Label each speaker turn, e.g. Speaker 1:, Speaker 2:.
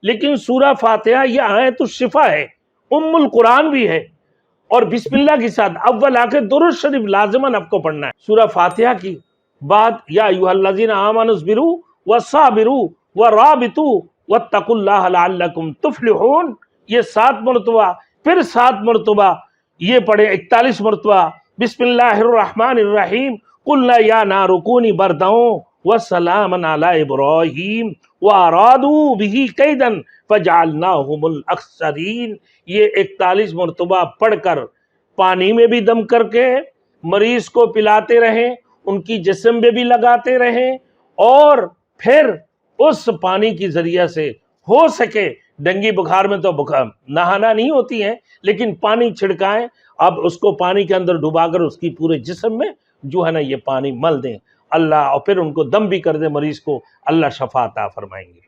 Speaker 1: लेकिन सूरा फातिहा ये आयत शिफा है, उम्मुल कुरान भी है, और बिस्मिल्लाह के साथ अव्वल आखिर दुरूद शरीफ लाजमन आपको पढ़ना है। सूरा फातिहा की बाद या अय्युहल्लज़ीना आमनुस्बिरु वस्साबिरु वराबितु वत्तकुल्लाह लअल्लकुम तुफ्लिहून, ये 7 मरतबा, फिर 7 मरतबा ये पढ़े, 41 मरतबा बिस्मिल्लाहिर्रहमानिर्रहीम कुल्ना या नारु कूनी बरदओ व सलामन अला इब्राहीम व अरादू बिही कैदन फजअलनाहुमुल अख्सरीन। ये 41 मरतबा पढ़कर पानी में भी दम करके मरीज को पिलाते रहें, उनकी जिस्म में भी लगाते रहें, और फिर उस पानी की जरिया से हो सके, डेंगू बुखार में तो बुखार नहाना नहीं होती है, लेकिन पानी छिड़काएं, अब उसको पानी के अंदर डुबाकर उसकी पूरे जिस्म में जो है ना ये पानी मल दें अल्लाह, और फिर उनको दम भी कर दे मरीज को, अल्लाह शफा अता फरमाएंगे।